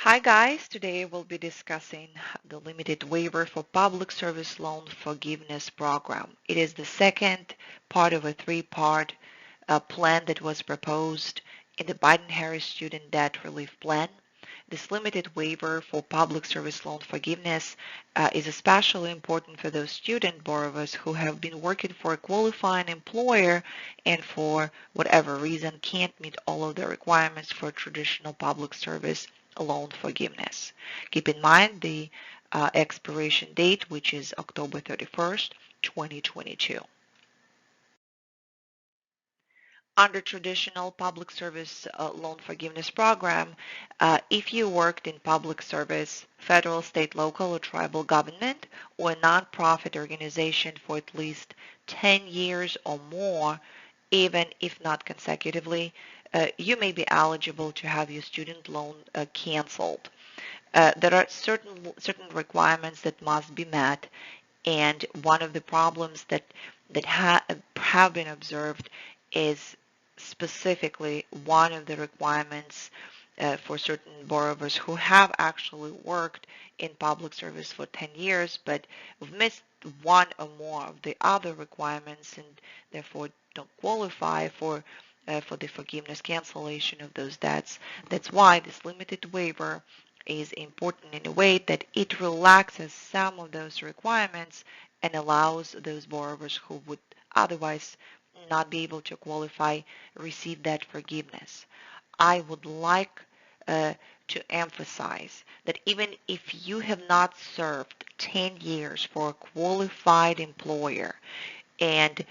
Hi guys, today we'll be discussing the limited waiver for public service loan forgiveness program. It is the second part of a three-part plan that was proposed in the Biden-Harris Student Debt Relief Plan. This limited waiver for public service loan forgiveness is especially important for those student borrowers who have been working for a qualifying employer and for whatever reason can't meet all of the requirements for traditional public service loan forgiveness. Keep in mind the expiration date, which is October 31st, 2022. Under traditional public service loan forgiveness program, if you worked in public service, federal, state, local, or tribal government, or a nonprofit organization for at least 10 years or more, even if not consecutively, you may be eligible to have your student loan canceled. There are certain requirements that must be met, and one of the problems that have been observed is specifically one of the requirements for certain borrowers who have actually worked in public service for 10 years but have missed one or more of the other requirements and therefore don't qualify for the forgiveness cancellation of those debts. That's why this limited waiver is important in a way that it relaxes some of those requirements and allows those borrowers who would otherwise not be able to qualify receive that forgiveness. I would like to emphasize that even if you have not served 10 years for a qualified employer and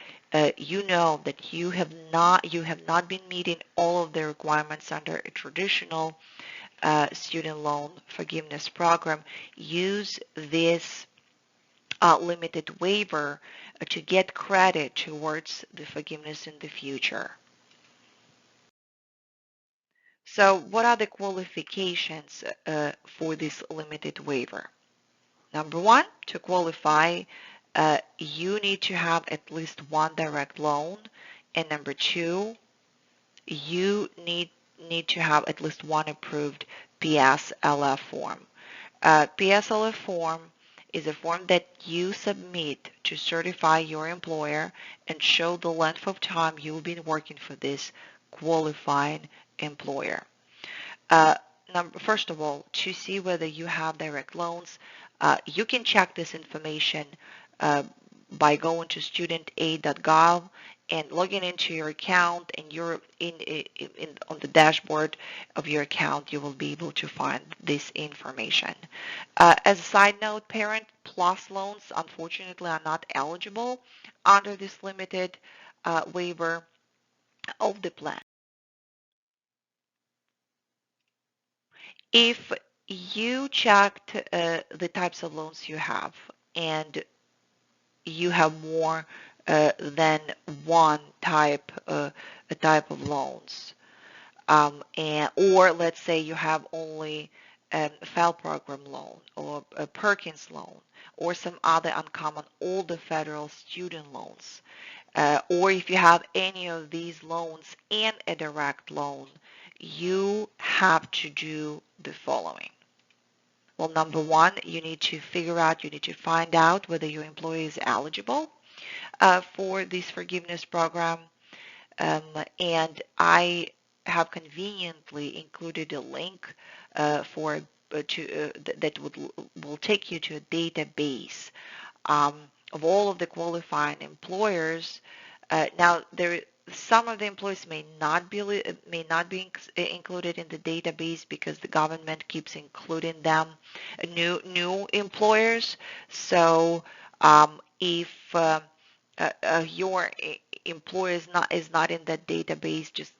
you know that you have not been meeting all of the requirements under a traditional student loan forgiveness program, use this limited waiver to get credit towards the forgiveness in the future. So what are the qualifications for this limited waiver? Number one, to qualify, you need to have at least one direct loan. And number two, you need to have at least one approved PSLF form. PSLF form is a form that you submit to certify your employer and show the length of time you've been working for this qualifying employer. Uh, First of all, to see whether you have direct loans, you can check this information uh, by going to studentaid.gov and logging into your account, and you're on the dashboard of your account, you will be able to find this information. As a side note, Parent Plus loans, unfortunately, are not eligible under this limited waiver of the plan. If you checked the types of loans you have and you have more than one a type of loans, or let's say you have only a FEL program loan or a Perkins loan or some other uncommon older federal student loans, or if you have any of these loans and a direct loan, you have to do the following. Well, number one, you need to find out whether your employee is eligible for this forgiveness program. And I have conveniently included a link that will take you to a database of all of the qualifying employers. Now, some of the employees may not be included in the database because the government keeps including them new employers. So if your employer is not in that database, just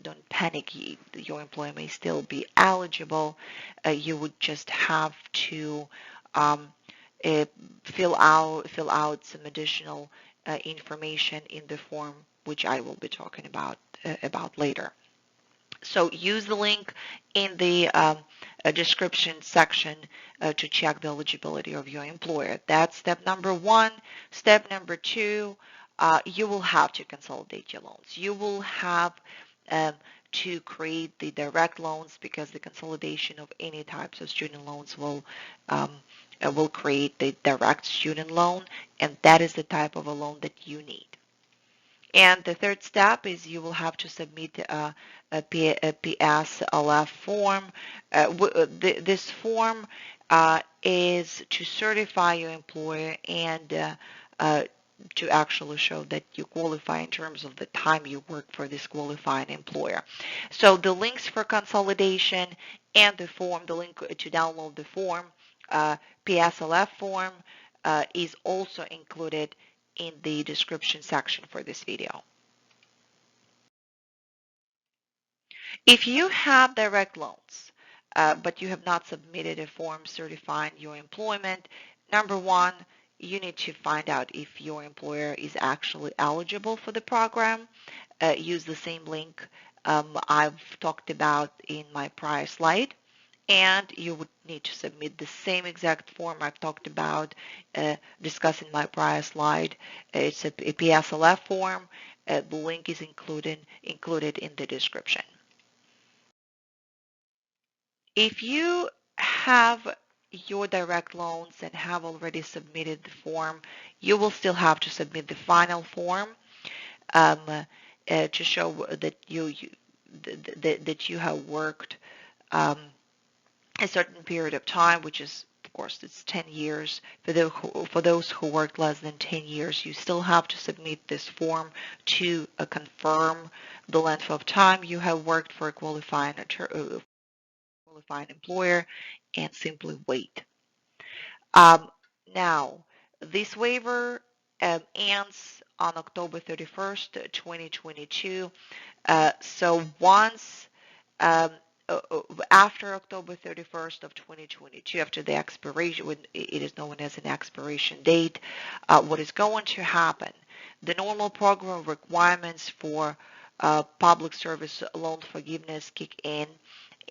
don't panic. Your employer may still be eligible. You would just have to um, uh, fill out some additional information in the form, which I will be talking about later. So use the link in the description section to check the eligibility of your employer. That's step number one. Step number two, you will have to consolidate your loans. You will have um, to create the direct loans, because the consolidation of any types of student loans will create the direct student loan, and that is the type of a loan that you need. And the third step is you will have to submit a PSLF form. This form is to certify your employer and uh, to actually show that you qualify in terms of the time you work for this qualifying employer. So the links for consolidation and the form, the link to download the form, PSLF form, is also included in the description section for this video. If you have direct loans, but you have not submitted a form certifying your employment, number one, you need to find out if your employer is actually eligible for the program. Use the same link I've talked about in my prior slide, and you would need to submit the same exact form I've talked about, discussing my prior slide. It's a PSLF form. The link is included in the description. If you have your direct loans and have already submitted the form, you will still have to submit the final form to show that that you have worked um, a certain period of time, which is, of course, it's 10 years. For those who worked less than 10 years, you still have to submit this form to confirm the length of time you have worked for a qualifying employer, and simply wait. Um, Now, this waiver ends on October 31st, 2022. So once um, after October 31st of 2022, after the expiration, when it is known as an expiration date, what is going to happen? The normal program requirements for public service loan forgiveness kick in,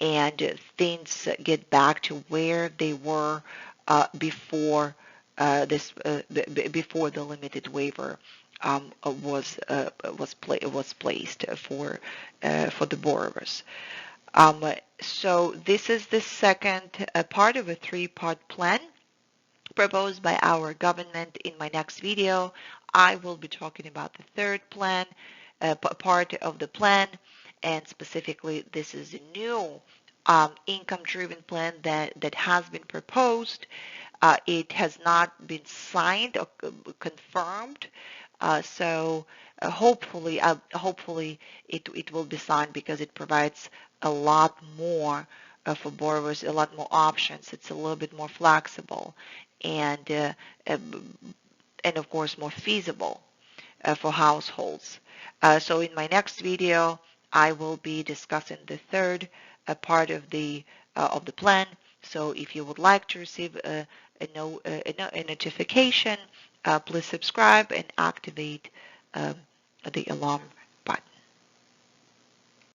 and things get back to where they were before the limited waiver was placed for the borrowers. So this is the second part of a three-part plan proposed by our government. In my next video, I will be talking about the third plan, part of the plan, and specifically this is a new income-driven plan that has been proposed. It has not been signed or confirmed, so hopefully it will be signed, because it provides a lot more for borrowers, a lot more options. It's a little bit more flexible, and uh, and of course more feasible for households. So in my next video, I will be discussing the third part of the plan. So if you would like to receive a notification, please subscribe and activate um, the alarm